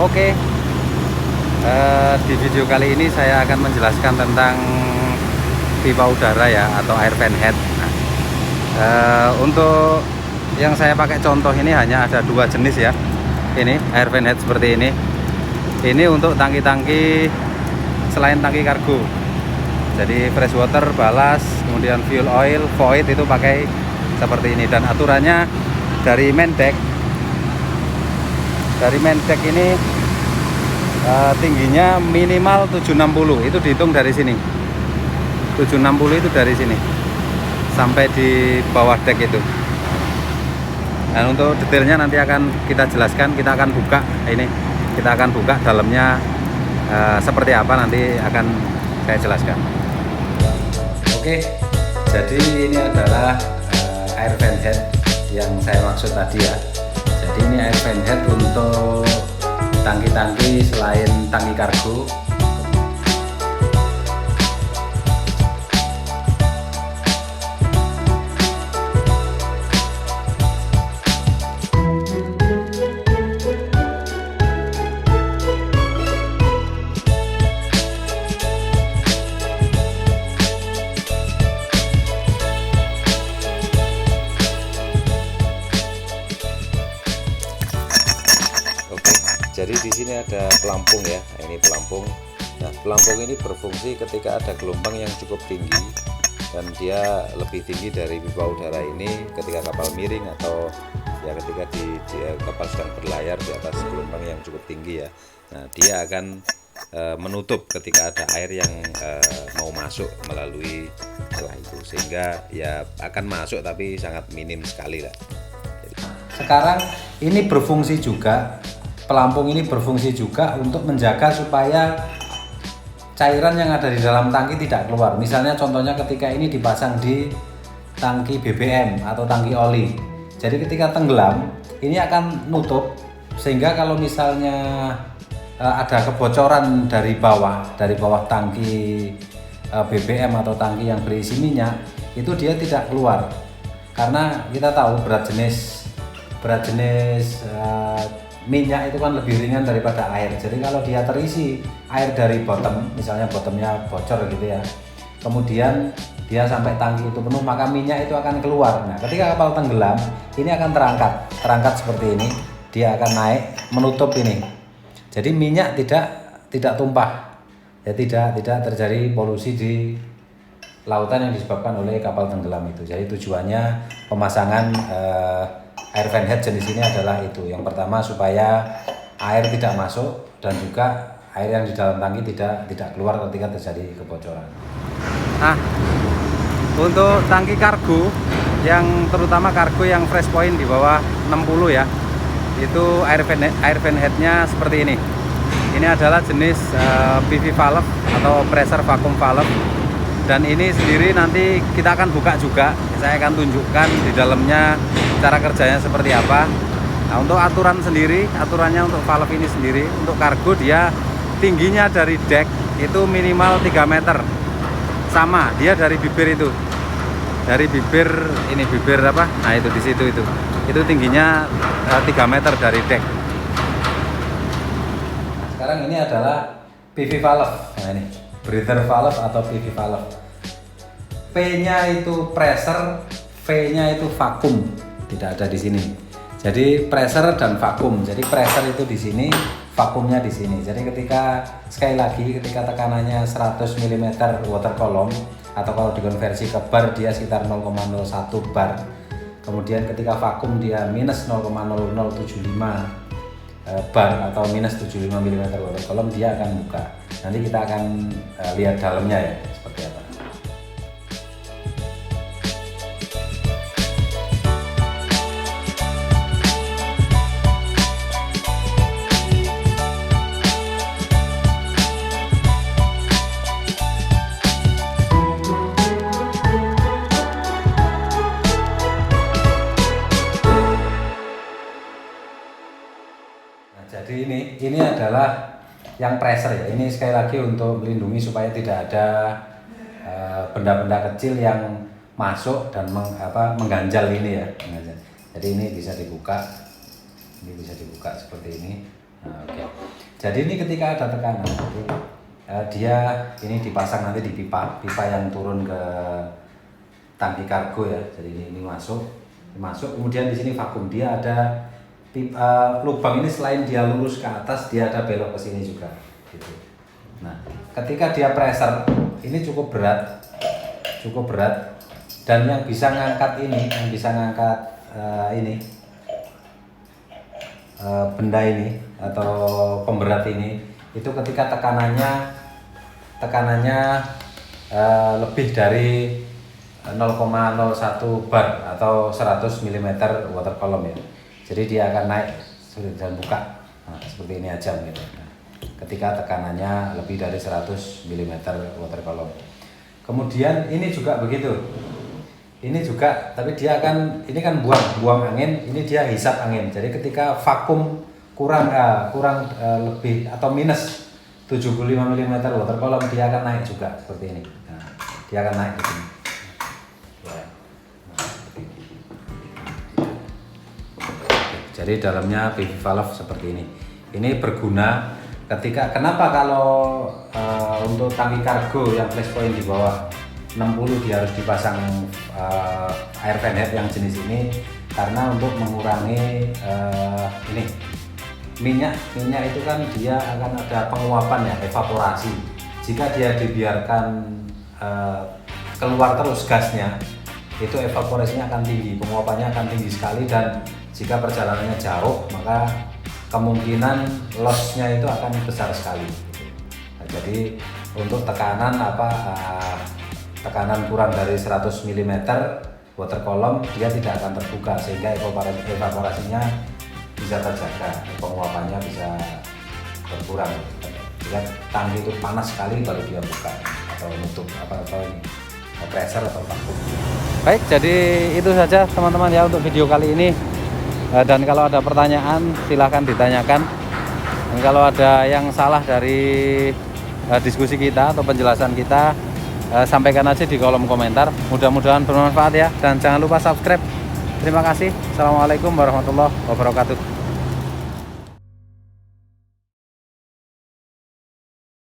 Oke, di video kali ini saya akan menjelaskan tentang pipa udara ya, atau air fan head. Untuk yang saya pakai contoh ini hanya ada dua jenis ya. Ini air fan head seperti ini. Ini untuk tangki-tangki selain tangki kargo. Jadi fresh water, balas, kemudian fuel oil, void itu pakai seperti ini. Dan aturannya dari main deck. Dari main deck ini tingginya minimal 760, itu dihitung dari sini. 760 itu dari sini sampai di bawah deck itu. Dan untuk detailnya nanti akan kita jelaskan, kita akan buka ini, kita akan buka dalamnya seperti apa, nanti akan saya jelaskan. Oke, jadi ini adalah air fan head yang saya maksud tadi ya. Jadi ini air fan head untuk tangki-tangki selain tangki kargo. Jadi di sini ada pelampung ya, ini pelampung. Nah, pelampung ini berfungsi ketika ada gelombang yang cukup tinggi dan dia lebih tinggi dari pipa udara ini ketika kapal miring atau ya ketika kapal sedang berlayar di atas gelombang yang cukup tinggi ya. Nah, dia akan menutup ketika ada air yang mau masuk melalui celah itu, sehingga ya akan masuk tapi sangat minim sekali lah. Sekarang ini berfungsi juga. Pelampung ini berfungsi juga untuk menjaga supaya cairan yang ada di dalam tangki tidak keluar. Misalnya contohnya ketika ini dipasang di tangki BBM atau tangki oli. Jadi ketika tenggelam ini akan nutup, sehingga kalau misalnya ada kebocoran dari bawah tangki BBM atau tangki yang berisi minyak, itu dia tidak keluar. Karena kita tahu berat jenis minyak itu kan lebih ringan daripada air. Jadi kalau dia terisi air dari bottom, misalnya bottomnya bocor gitu ya, kemudian dia sampai tangki itu penuh, maka minyak itu akan keluar. Nah, ketika kapal tenggelam, ini akan terangkat seperti ini, dia akan naik menutup ini. Jadi minyak tidak tumpah, ya tidak terjadi polusi di lautan yang disebabkan oleh kapal tenggelam itu. Jadi tujuannya pemasangan air fan head jenis ini adalah itu. Yang pertama supaya air tidak masuk dan juga air yang di dalam tangki tidak keluar ketika terjadi kebocoran. Nah, untuk tangki kargo yang terutama kargo yang fresh point di bawah 60 ya, itu air fan headnya seperti ini. Ini adalah jenis PV valve atau pressure vacuum valve. Dan ini sendiri nanti kita akan buka juga. Saya akan tunjukkan di dalamnya cara kerjanya seperti apa. Nah, untuk aturannya untuk valve ini sendiri, untuk kargo dia tingginya dari deck itu minimal 3 meter. Sama, dia dari bibir itu. Dari bibir ini, bibir apa? Nah, itu di situ itu. Itu tingginya 3 meter dari deck. Sekarang ini adalah PV valve. Nah, ini breather valve atau PV valve. P-nya itu pressure, V-nya itu vakum, tidak ada di sini. Jadi pressure dan vakum. Jadi pressure itu di sini, vakumnya di sini. Jadi sekali lagi ketika tekanannya 100 mm water column, atau kalau dikonversi ke bar dia sekitar 0,01 bar. Kemudian ketika vakum dia minus 0,0075 bar atau minus 75 mm water column, dia akan buka. Nanti kita akan lihat dalamnya ya seperti apa. ini adalah yang pressure ya. Ini sekali lagi untuk melindungi supaya tidak ada benda-benda kecil yang masuk dan mengganjal ini ya. Jadi ini bisa dibuka. Ini bisa dibuka seperti ini. Nah, oke. Jadi ini ketika ada tekanan, dia ini dipasang nanti di pipa yang turun ke tangki kargo ya. Jadi ini masuk, kemudian di sini vakum. Dia ada lubang ini, selain dia lurus ke atas, dia ada belok ke sini juga gitu. Nah, ketika dia pressure ini cukup berat dan yang bisa ngangkat benda ini atau pemberat ini itu ketika tekanannya lebih dari 0,01 bar atau 100 mm water column ya. Jadi dia akan naik dan buka. Nah, seperti ini aja gitu. Nah, ketika tekanannya lebih dari 100 mm water column. Kemudian ini juga begitu. Ini juga, tapi dia akan, ini kan buang angin, ini dia hisap angin. Jadi ketika vakum kurang lebih atau minus 75 mm water column, dia akan naik juga seperti ini. Nah, dia akan naik ke sini. Jadi dalamnya PV valve seperti ini. Ini berguna ketika, kenapa kalau untuk tangki kargo yang flash point di bawah 60 dia harus dipasang air fan head yang jenis ini, karena untuk mengurangi ini minyak itu kan dia akan ada penguapan ya, evaporasi. Jika dia dibiarkan keluar terus gasnya, itu evaporasinya akan tinggi, penguapannya akan tinggi sekali, dan jika perjalanannya jauh maka kemungkinan loss-nya itu akan besar sekali. Nah, jadi untuk tekanan kurang dari 100 mm water column, dia tidak akan terbuka sehingga evaporasinya bisa terjaga, penguapannya bisa berkurang. Jika tangki itu panas sekali baru dia buka atau nutup pressure atau vakum. Baik, jadi itu saja teman-teman ya untuk video kali ini. Dan kalau ada pertanyaan silahkan ditanyakan. Dan kalau ada yang salah dari diskusi kita atau penjelasan kita, sampaikan aja di kolom komentar. Mudah-mudahan bermanfaat ya, dan jangan lupa subscribe. Terima kasih. Assalamualaikum warahmatullahi wabarakatuh.